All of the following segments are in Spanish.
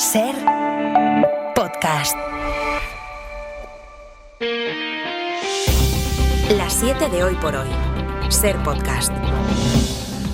Ser podcast. Las 7 de hoy por hoy. Ser podcast.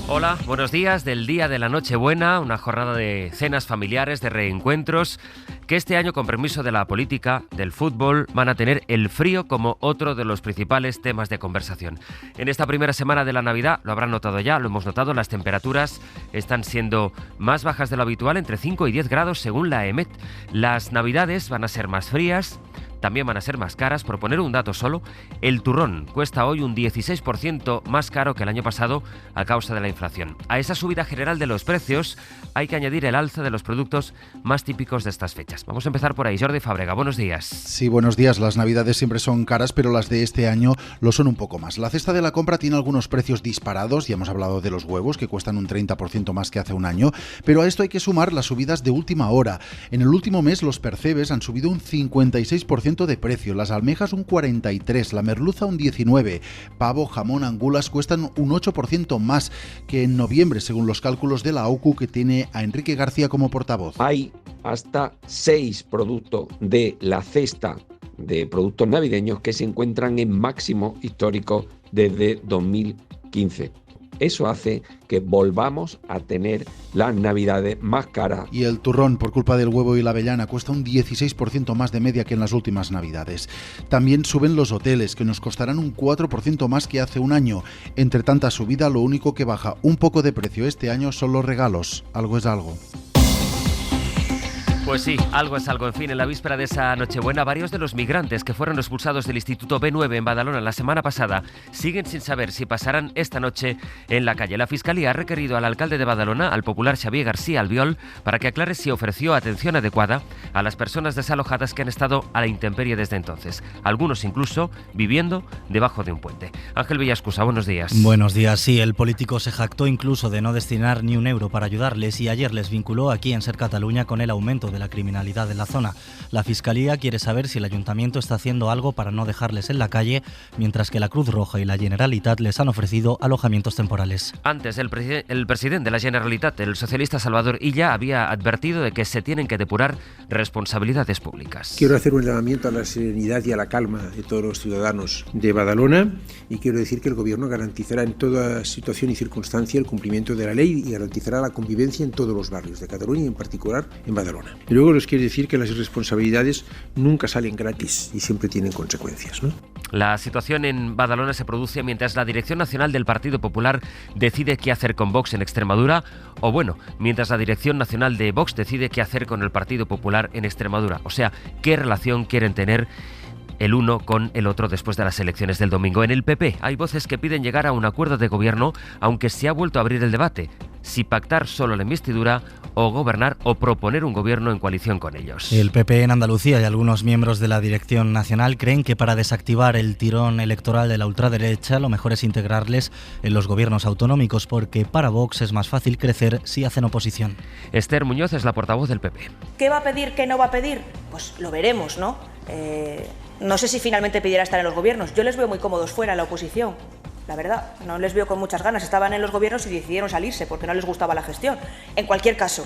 Hola, buenos días del día de la Nochebuena, una jornada de cenas familiares, de reencuentros, que este año, con permiso de la política, del fútbol, van a tener el frío como otro de los principales temas de conversación. En esta primera semana de la Navidad, lo habrán notado ya, lo hemos notado, las temperaturas están siendo más bajas de lo habitual, entre 5 y 10 grados según la EMET. Las Navidades van a ser más frías, también van a ser más caras. Por poner un dato solo, el turrón cuesta hoy un 16% más caro que el año pasado a causa de la inflación. A esa subida general de los precios hay que añadir el alza de los productos más típicos de estas fechas. Vamos a empezar por ahí. Jordi Fábrega, buenos días. Sí, buenos días. Las Navidades siempre son caras, pero las de este año lo son un poco más. La cesta de la compra tiene algunos precios disparados. Ya hemos hablado de los huevos, que cuestan un 30% más que hace un año, pero a esto hay que sumar las subidas de última hora. En el último mes los percebes han subido un 56% de precio, las almejas un 43%, la merluza un 19%, pavo, jamón, angulas cuestan un 8% más que en noviembre, según los cálculos de la AUCU, que tiene a Enrique García como portavoz. Hay hasta 6 productos de la cesta de productos navideños que se encuentran en máximo histórico desde 2015. Eso hace que volvamos a tener las Navidades más caras. Y el turrón, por culpa del huevo y la avellana, cuesta un 16% más de media que en las últimas Navidades. También suben los hoteles, que nos costarán un 4% más que hace un año. Entre tanta subida, lo único que baja un poco de precio este año son los regalos. Algo es algo. Pues sí, algo es algo. En fin, en la víspera de esa Nochebuena, varios de los migrantes que fueron expulsados del Instituto B9 en Badalona la semana pasada siguen sin saber si pasarán esta noche en la calle. La Fiscalía ha requerido al alcalde de Badalona, al popular Xavier García Albiol, para que aclare si ofreció atención adecuada a las personas desalojadas que han estado a la intemperie desde entonces. Algunos incluso viviendo debajo de un puente. Ángel Villascusa, buenos días. Buenos días. Sí, el político se jactó incluso de no destinar ni un euro para ayudarles y ayer les vinculó aquí en Ser Catalunya con el aumento de la criminalidad en la zona. La Fiscalía quiere saber si el Ayuntamiento está haciendo algo para no dejarles en la calle, mientras que la Cruz Roja y la Generalitat les han ofrecido alojamientos temporales. Antes, el presidente de la Generalitat, el socialista Salvador Illa, había advertido de que se tienen que depurar responsabilidades públicas. Quiero hacer un llamamiento a la serenidad y a la calma de todos los ciudadanos de Badalona y quiero decir que el Gobierno garantizará en toda situación y circunstancia el cumplimiento de la ley y garantizará la convivencia en todos los barrios de Cataluña y en particular en Badalona. Y luego les quiero decir que las responsabilidades nunca salen gratis y siempre tienen consecuencias, ¿no? La situación en Badalona se produce mientras la Dirección Nacional del Partido Popular decide qué hacer con Vox en Extremadura, o bueno, mientras la Dirección Nacional de Vox decide qué hacer con el Partido Popular en Extremadura. O sea, qué relación quieren tener el uno con el otro después de las elecciones del domingo. En el PP hay voces que piden llegar a un acuerdo de gobierno, aunque se ha vuelto a abrir el debate: si pactar solo la investidura o gobernar o proponer un gobierno en coalición con ellos. El PP en Andalucía y algunos miembros de la Dirección Nacional creen que para desactivar el tirón electoral de la ultraderecha lo mejor es integrarles en los gobiernos autonómicos, porque para Vox es más fácil crecer si hacen oposición. Esther Muñoz es la portavoz del PP. ¿Qué va a pedir, qué no va a pedir? Pues lo veremos, ¿no? No sé si finalmente pedirá estar en los gobiernos. Yo les veo muy cómodos fuera en la oposición. La verdad, no les veo con muchas ganas. Estaban en los gobiernos y decidieron salirse porque no les gustaba la gestión. En cualquier caso,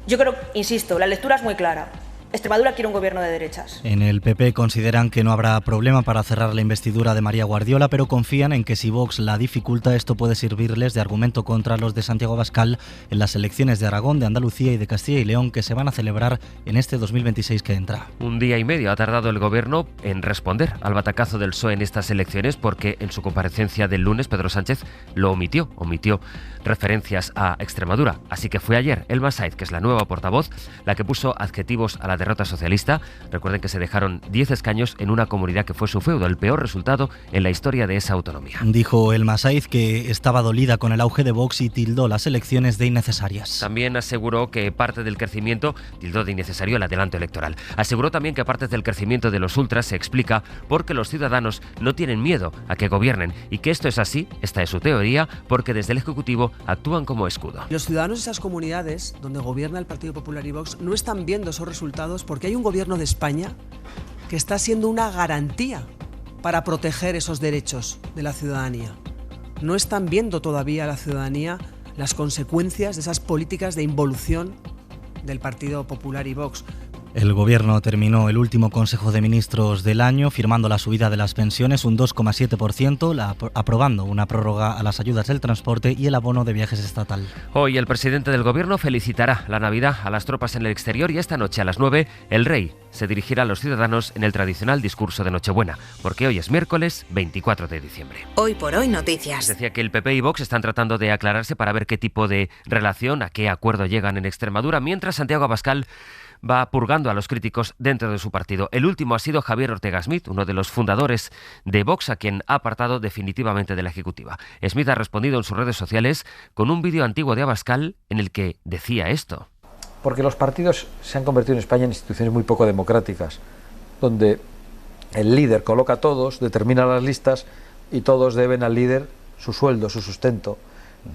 yo creo, insisto, la lectura es muy clara. Extremadura quiere un gobierno de derechas. En el PP consideran que no habrá problema para cerrar la investidura de María Guardiola, pero confían en que si Vox la dificulta, esto puede servirles de argumento contra los de Santiago Abascal en las elecciones de Aragón, de Andalucía y de Castilla y León, que se van a celebrar en este 2026 que entra. Un día y medio ha tardado el gobierno en responder al batacazo del PSOE en estas elecciones, porque en su comparecencia del lunes Pedro Sánchez lo omitió referencias a Extremadura. Así que fue ayer Elma Saiz, que es la nueva portavoz, la que puso adjetivos a la derrota socialista. Recuerden que se dejaron 10 escaños en una comunidad que fue su feudo, el peor resultado en la historia de esa autonomía. Dijo Elma Saiz que estaba dolida con el auge de Vox y tildó las elecciones de innecesarias. También aseguró que parte del crecimiento, tildó de innecesario el adelanto electoral. Aseguró también que parte del crecimiento de los ultras se explica porque los ciudadanos no tienen miedo a que gobiernen y que esto es así, esta es su teoría, porque desde el Ejecutivo actúan como escudo. Los ciudadanos de esas comunidades donde gobierna el Partido Popular y Vox no están viendo esos resultados porque hay un gobierno de España que está siendo una garantía para proteger esos derechos de la ciudadanía. No están viendo todavía la ciudadanía las consecuencias de esas políticas de involución del Partido Popular y Vox. El Gobierno terminó el último Consejo de Ministros del año firmando la subida de las pensiones un 2,7%, aprobando una prórroga a las ayudas del transporte y el abono de viajes estatal. Hoy el presidente del Gobierno felicitará la Navidad a las tropas en el exterior y esta noche a las 9 el rey se dirigirá a los ciudadanos en el tradicional discurso de Nochebuena, porque hoy es miércoles 24 de diciembre. Hoy por hoy noticias. Decía que el PP y Vox están tratando de aclararse para ver qué tipo de relación, a qué acuerdo llegan en Extremadura, mientras Santiago Abascal va purgando a los críticos dentro de su partido. El último ha sido Javier Ortega Smith, uno de los fundadores de Vox, a quien ha apartado definitivamente de la Ejecutiva. Smith ha respondido en sus redes sociales con un vídeo antiguo de Abascal en el que decía esto. Porque los partidos se han convertido en España en instituciones muy poco democráticas, donde el líder coloca a todos, determina las listas y todos deben al líder su sueldo, su sustento.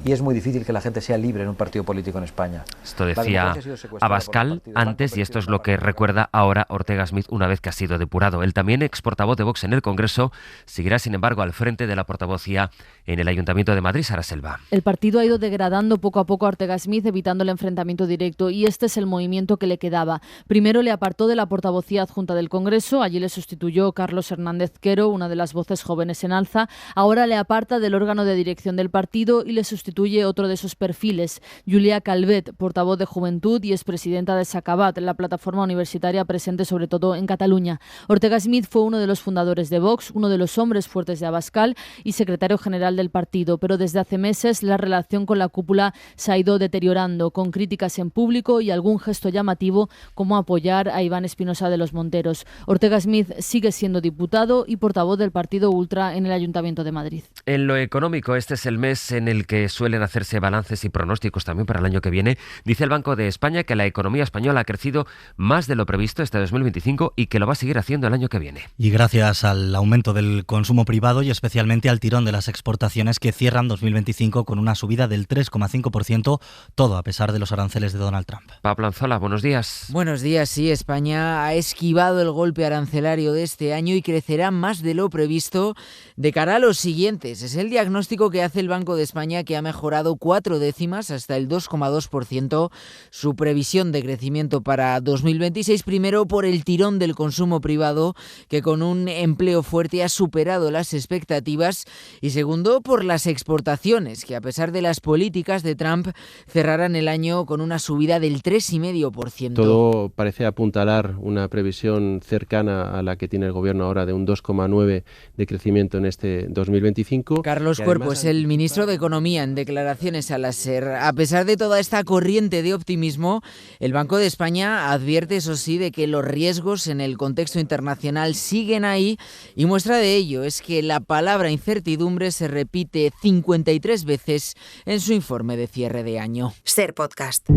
Y es muy difícil que la gente sea libre en un partido político en España. Esto decía Abascal antes y esto es lo que recuerda ahora Ortega Smith una vez que ha sido depurado. El también ex portavoz de Vox en el Congreso seguirá, sin embargo, al frente de la portavocía en el Ayuntamiento de Madrid, Sara Selva. El partido ha ido degradando poco a poco a Ortega Smith, evitando el enfrentamiento directo, y este es el movimiento que le quedaba. Primero le apartó de la portavocía adjunta del Congreso, allí le sustituyó Carlos Hernández Quero, una de las voces jóvenes en alza. Ahora le aparta del órgano de dirección del partido y le sustituye otro de esos perfiles, Julia Calvet, portavoz de Juventud y expresidenta de Sacabat, la plataforma universitaria presente sobre todo en Cataluña. Ortega Smith fue uno de los fundadores de Vox, uno de los hombres fuertes de Abascal y secretario general del partido, pero desde hace meses la relación con la cúpula se ha ido deteriorando, con críticas en público y algún gesto llamativo como apoyar a Iván Espinosa de los Monteros. Ortega Smith sigue siendo diputado y portavoz del partido Ultra en el Ayuntamiento de Madrid. En lo económico, este es el mes en el que suelen hacerse balances y pronósticos también para el año que viene. Dice el Banco de España que la economía española ha crecido más de lo previsto este 2025 y que lo va a seguir haciendo el año que viene. Y gracias al aumento del consumo privado y especialmente al tirón de las exportaciones que cierran 2025 con una subida del 3,5%, todo a pesar de los aranceles de Donald Trump. Pablo Anzola, buenos días. Buenos días, sí, España ha esquivado el golpe arancelario de este año y crecerá más de lo previsto de cara a los siguientes. Es el diagnóstico que hace el Banco de España, que ha mejorado 4 décimas hasta el 2,2% su previsión de crecimiento para 2026, primero por el tirón del consumo privado, que con un empleo fuerte ha superado las expectativas, y segundo por las exportaciones, que a pesar de las políticas de Trump cerrarán el año con una subida del 3,5%. Todo parece apuntalar una previsión cercana a la que tiene el gobierno ahora de un 2,9% de crecimiento en este 2025. Carlos Cuerpo es el ministro de Economía en declaraciones a la SER. A pesar de toda esta corriente de optimismo, el Banco de España advierte, eso sí, de que los riesgos en el contexto internacional siguen ahí, y muestra de ello es que la palabra incertidumbre se repite 53 veces en su informe de cierre de año. Ser Podcast.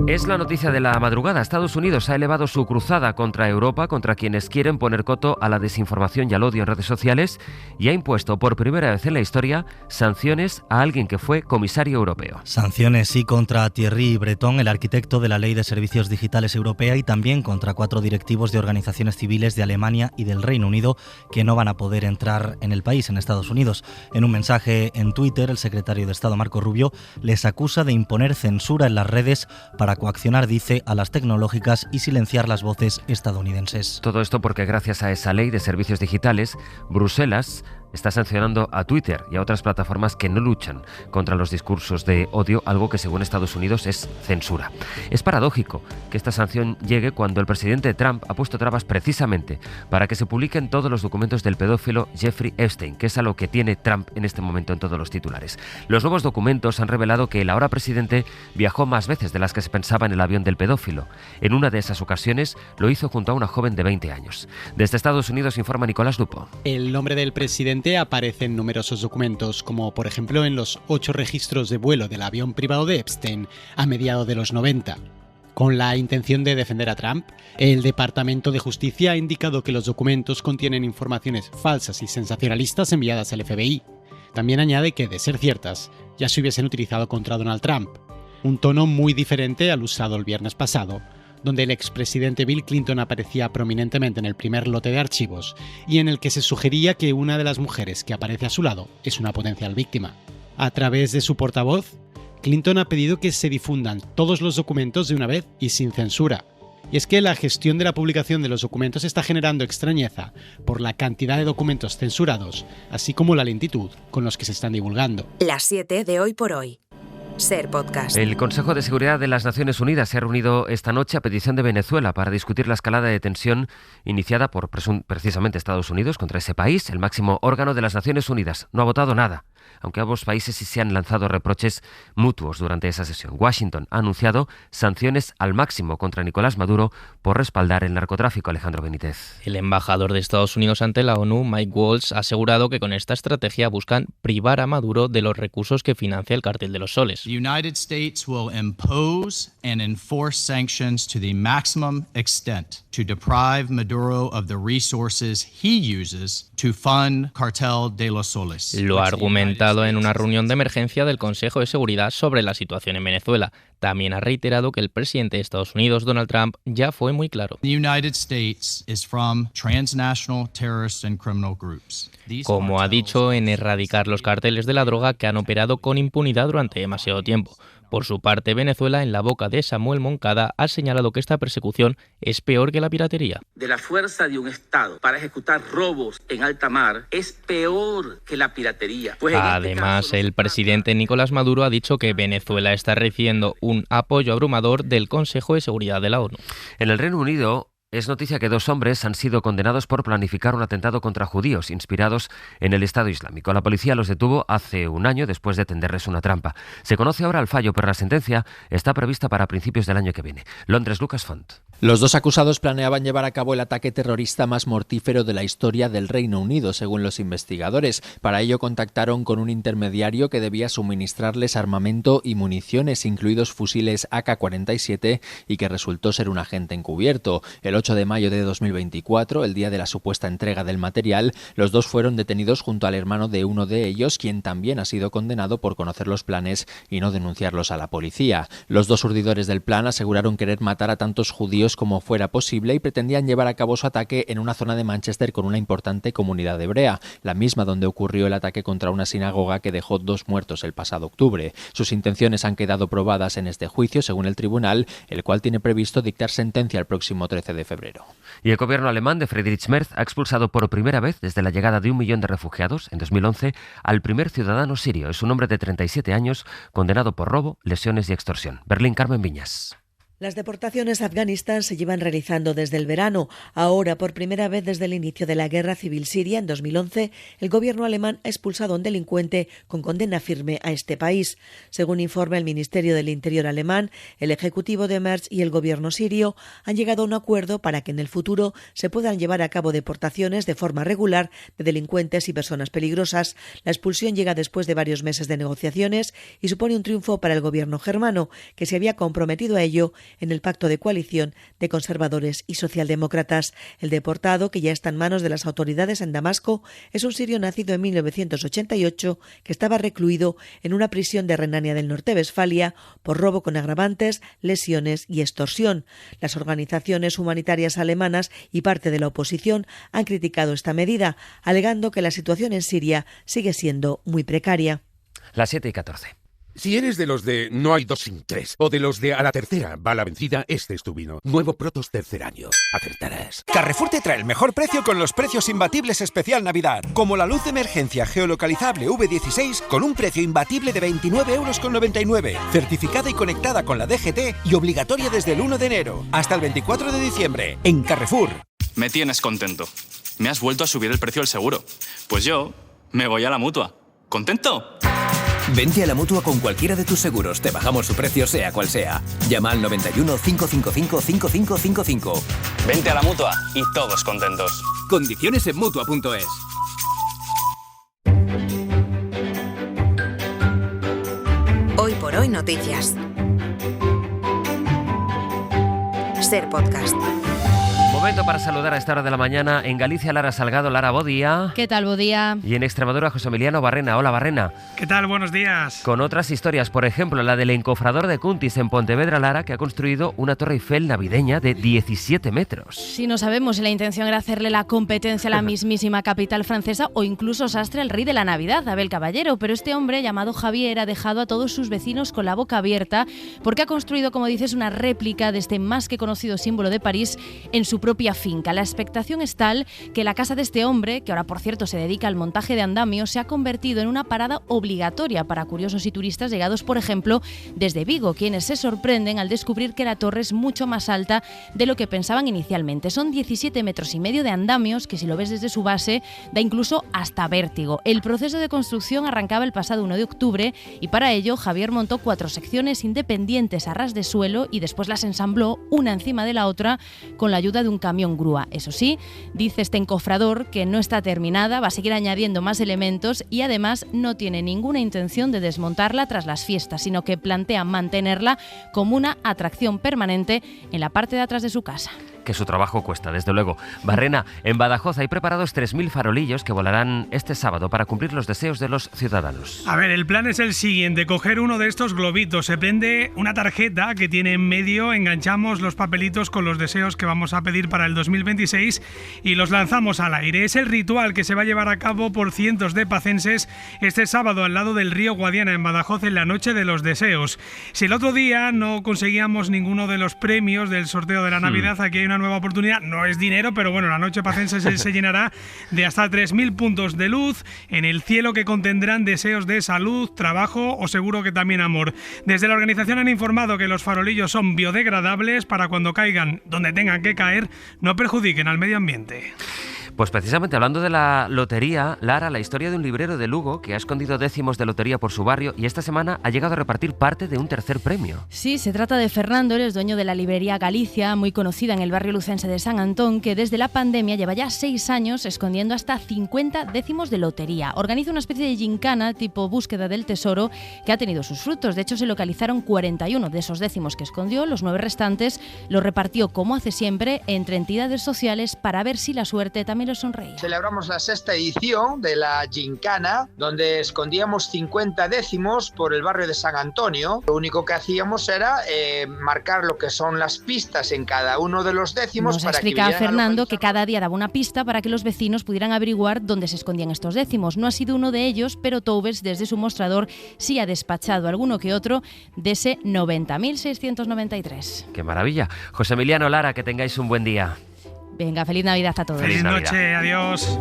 Es la noticia de la madrugada. Estados Unidos ha elevado su cruzada contra Europa, contra quienes quieren poner coto a la desinformación y al odio en redes sociales, y ha impuesto por primera vez en la historia sanciones a alguien que fue comisario europeo. Sanciones sí contra Thierry Breton, el arquitecto de la Ley de Servicios Digitales Europea, y también contra 4 directivos de organizaciones civiles de Alemania y del Reino Unido que no van a poder entrar en el país, en Estados Unidos. En un mensaje en Twitter, el secretario de Estado Marco Rubio les acusa de imponer censura en las redes para coaccionar, dice, a las tecnológicas y silenciar las voces estadounidenses. Todo esto porque gracias a esa ley de servicios digitales, Bruselas está sancionando a Twitter y a otras plataformas que no luchan contra los discursos de odio, algo que según Estados Unidos es censura. Es paradójico que esta sanción llegue cuando el presidente Trump ha puesto trabas precisamente para que se publiquen todos los documentos del pedófilo Jeffrey Epstein, que es a lo que tiene Trump en este momento en todos los titulares. Los nuevos documentos han revelado que el ahora presidente viajó más veces de las que se pensaba en el avión del pedófilo. En una de esas ocasiones lo hizo junto a una joven de 20 años. Desde Estados Unidos informa Nicolás Lupo. El nombre del presidente aparece en numerosos documentos, como por ejemplo en los 8 registros de vuelo del avión privado de Epstein a mediados de los 90. Con la intención de defender a Trump, el Departamento de Justicia ha indicado que los documentos contienen informaciones falsas y sensacionalistas enviadas al FBI. También añade que, de ser ciertas, ya se hubiesen utilizado contra Donald Trump. Un tono muy diferente al usado el viernes pasado, donde el expresidente Bill Clinton aparecía prominentemente en el primer lote de archivos y en el que se sugería que una de las mujeres que aparece a su lado es una potencial víctima. A través de su portavoz, Clinton ha pedido que se difundan todos los documentos de una vez y sin censura. Y es que la gestión de la publicación de los documentos está generando extrañeza por la cantidad de documentos censurados, así como la lentitud con los que se están divulgando. Las 7 de Hoy por Hoy. Ser Podcast. El Consejo de Seguridad de las Naciones Unidas se ha reunido esta noche a petición de Venezuela para discutir la escalada de tensión iniciada por precisamente Estados Unidos contra ese país. El máximo órgano de las Naciones Unidas no ha votado nada, aunque ambos países sí se han lanzado reproches mutuos durante esa sesión. Washington ha anunciado sanciones al máximo contra Nicolás Maduro por respaldar el narcotráfico. Alejandro Benítez. El embajador de Estados Unidos ante la ONU, Mike Waltz, ha asegurado que con esta estrategia buscan privar a Maduro de los recursos que financia el Cártel de los Soles. The United States will impose and enforce sanctions to the maximum extent to deprive Maduro of the resources he uses to fund Cartel de los Soles. Lo ha argumentado en una reunión de emergencia del Consejo de Seguridad sobre la situación en Venezuela. También ha reiterado que el presidente de Estados Unidos, Donald Trump, ya fue muy claro. The United States is from transnational terrorist and criminal groups. Como ha dicho, en erradicar los cárteles de la droga que han operado con impunidad durante demasiado tiempo. Por su parte, Venezuela, en la boca de Samuel Moncada, ha señalado que esta persecución es peor que la piratería. De la fuerza de un Estado para ejecutar robos en alta mar es peor que la piratería. Además, el presidente Nicolás Maduro ha dicho que Venezuela está recibiendo un apoyo abrumador del Consejo de Seguridad de la ONU. En el Reino Unido es noticia que 2 hombres han sido condenados por planificar un atentado contra judíos inspirados en el Estado Islámico. La policía los detuvo hace un año después de tenderles una trampa. Se conoce ahora el fallo, pero la sentencia está prevista para principios del año que viene. Londres, Lucas Font. Los 2 acusados planeaban llevar a cabo el ataque terrorista más mortífero de la historia del Reino Unido, según los investigadores. Para ello contactaron con un intermediario que debía suministrarles armamento y municiones, incluidos fusiles AK-47, y que resultó ser un agente encubierto. El 8 de mayo de 2024, el día de la supuesta entrega del material, los 2 fueron detenidos junto al hermano de uno de ellos, quien también ha sido condenado por conocer los planes y no denunciarlos a la policía. Los 2 urdidores del plan aseguraron querer matar a tantos judíos como fuera posible y pretendían llevar a cabo su ataque en una zona de Manchester con una importante comunidad hebrea, la misma donde ocurrió el ataque contra una sinagoga que dejó 2 muertos el pasado octubre. Sus intenciones han quedado probadas en este juicio, según el tribunal, el cual tiene previsto dictar sentencia el próximo 13 de febrero. Y el gobierno alemán de Friedrich Merz ha expulsado por primera vez desde la llegada de 1 millón de refugiados en 2011 al primer ciudadano sirio. Es un hombre de 37 años condenado por robo, lesiones y extorsión. Berlín, Carmen Viñas. Las deportaciones a Afganistán se llevan realizando desde el verano. Ahora, por primera vez desde el inicio de la guerra civil siria en 2011, el gobierno alemán ha expulsado a un delincuente con condena firme a este país. Según informa el Ministerio del Interior alemán, el ejecutivo de Merz y el gobierno sirio han llegado a un acuerdo para que en el futuro se puedan llevar a cabo deportaciones de forma regular de delincuentes y personas peligrosas. La expulsión llega después de varios meses de negociaciones y supone un triunfo para el gobierno germano, que se había comprometido a ello en el pacto de coalición de conservadores y socialdemócratas. El deportado, que ya está en manos de las autoridades en Damasco, es un sirio nacido en 1988 que estaba recluido en una prisión de Renania del Norte-Westfalia por robo con agravantes, lesiones y extorsión. Las organizaciones humanitarias alemanas y parte de la oposición han criticado esta medida, alegando que la situación en Siria sigue siendo muy precaria. Las 7:14. Si eres de los de no hay 2 sin 3 o de los de a la tercera va la vencida, este es tu vino. Nuevo Protos tercer año. Acertarás. Carrefour te trae el mejor precio con los precios imbatibles especial Navidad. Como la luz de emergencia geolocalizable V16 con un precio imbatible de 29,99 €. Certificada y conectada con la DGT y obligatoria desde el 1 de enero hasta el 24 de diciembre. En Carrefour. Me tienes contento. Me has vuelto a subir el precio del seguro. Pues yo me voy a la Mutua. ¿Contento? Vente a la Mutua con cualquiera de tus seguros. Te bajamos su precio sea cual sea. Llama al 91 555 5555. Vente a la Mutua y todos contentos. Condiciones en Mutua.es. Hoy por hoy noticias. Ser Podcast. Momento para saludar a esta hora de la mañana. En Galicia, Lara Salgado. Lara, bo día. ¿Qué tal, bo día? Y en Extremadura, José Emiliano Barrena. Hola, Barrena. ¿Qué tal? Buenos días. Con otras historias, por ejemplo, la del encofrador de Cuntis en Pontevedra, Lara, que ha construido una torre Eiffel navideña de 17 metros. Sí, no sabemos si la intención era hacerle la competencia a la mismísima capital francesa o incluso sastre al rey de la Navidad, Abel Caballero, pero este hombre, llamado Javier, ha dejado a todos sus vecinos con la boca abierta porque ha construido, como dices, una réplica de este más que conocido símbolo de París en su propia finca. La expectación es tal que la casa de este hombre, que ahora por cierto se dedica al montaje de andamios, se ha convertido en una parada obligatoria para curiosos y turistas llegados, por ejemplo, desde Vigo, quienes se sorprenden al descubrir que la torre es mucho más alta de lo que pensaban inicialmente. Son 17,5 metros de andamios que, si lo ves desde su base, da incluso hasta vértigo. El proceso de construcción arrancaba el pasado 1 de octubre y para ello Javier montó 4 secciones independientes a ras de suelo y después las ensambló una encima de la otra con la ayuda de un camión grúa. Eso sí, dice este encofrador que no está terminada, va a seguir añadiendo más elementos y además no tiene ninguna intención de desmontarla tras las fiestas, sino que plantea mantenerla como una atracción permanente en la parte de atrás de su casa. Que su trabajo cuesta, desde luego. Barrena, en Badajoz hay preparados 3.000 farolillos que volarán este sábado para cumplir los deseos de los ciudadanos. A ver, el plan es el siguiente: coger uno de estos globitos, se prende una tarjeta que tiene en medio, enganchamos los papelitos con los deseos que vamos a pedir para el 2026 y los lanzamos al aire. Es el ritual que se va a llevar a cabo por cientos de pacenses este sábado al lado del río Guadiana en Badajoz en la noche de los deseos. Si el otro día no conseguíamos ninguno de los premios del sorteo de la Navidad, aquí hay una nueva oportunidad. No es dinero, pero bueno, la noche pacense se llenará de hasta 3.000 puntos de luz en el cielo que contendrán deseos de salud, trabajo o seguro que también amor. Desde la organización han informado que los farolillos son biodegradables para cuando caigan donde tengan que caer, no perjudiquen al medio ambiente. Pues precisamente hablando de la lotería, Lara, la historia de un librero de Lugo que ha escondido décimos de lotería por su barrio y esta semana ha llegado a repartir parte de un tercer premio. Sí, se trata de Fernando, él es dueño de la librería Galicia, muy conocida en el barrio lucense de San Antón, que desde la pandemia lleva ya 6 años escondiendo hasta 50 décimos de lotería. Organiza una especie de gincana tipo búsqueda del tesoro que ha tenido sus frutos. De hecho, se localizaron 41 de esos décimos que escondió, los 9 restantes los repartió, como hace siempre, entre entidades sociales para ver si la suerte también los sonreía. Celebramos la 6ª edición de la gincana, donde escondíamos 50 décimos por el barrio de San Antonio. Lo único que hacíamos era marcar lo que son las pistas en cada uno de los décimos. Nos para explica que Fernando que cada día daba una pista para que los vecinos pudieran averiguar dónde se escondían estos décimos. No ha sido uno de ellos, pero Toubes desde su mostrador sí ha despachado alguno que otro de ese 90.693. ¡Qué maravilla! José Emiliano, Lara, que tengáis un buen día. Venga, feliz Navidad a todos. Feliz noche, adiós.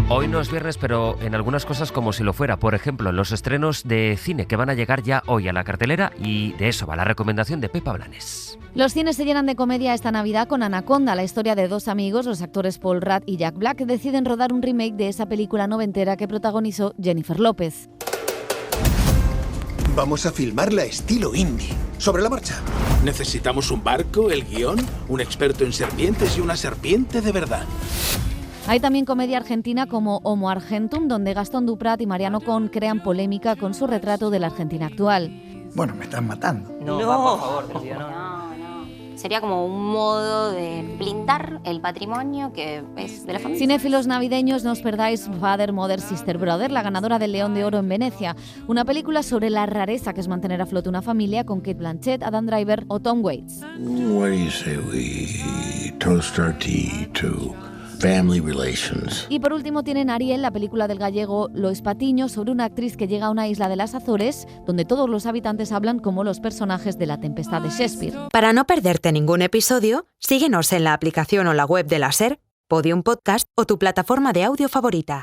Hoy no es viernes, pero en algunas cosas como si lo fuera. Por ejemplo, los estrenos de cine que van a llegar ya hoy a la cartelera, y de eso va la recomendación de Pepa Blanes. Los cines se llenan de comedia esta Navidad con Anaconda, la historia de 2 amigos, los actores Paul Rudd y Jack Black, deciden rodar un remake de esa película noventera que protagonizó Jennifer López. Vamos a filmarla estilo indie, sobre la marcha. Necesitamos un barco, el guión, un experto en serpientes y una serpiente de verdad. Hay también comedia argentina como Homo Argentum, donde Gastón Duprat y Mariano Con crean polémica con su retrato de la Argentina actual. Bueno, me están matando. No, por favor, tío, no. Sería como un modo de blindar el patrimonio que es de la familia. Cinéfilos navideños, no os perdáis Father, Mother, Sister, Brother, la ganadora del León de Oro en Venecia. Una película sobre la rareza que es mantener a flote una familia con Cate Blanchett, Adam Driver o Tom Waits. What do you say we toast our tea to family relations? Y por último tienen Ariel, la película del gallego Lois Patiño, sobre una actriz que llega a una isla de las Azores donde todos los habitantes hablan como los personajes de La Tempestad de Shakespeare. Para no perderte ningún episodio, síguenos en la aplicación o la web de la SER, Podium Podcast o tu plataforma de audio favorita.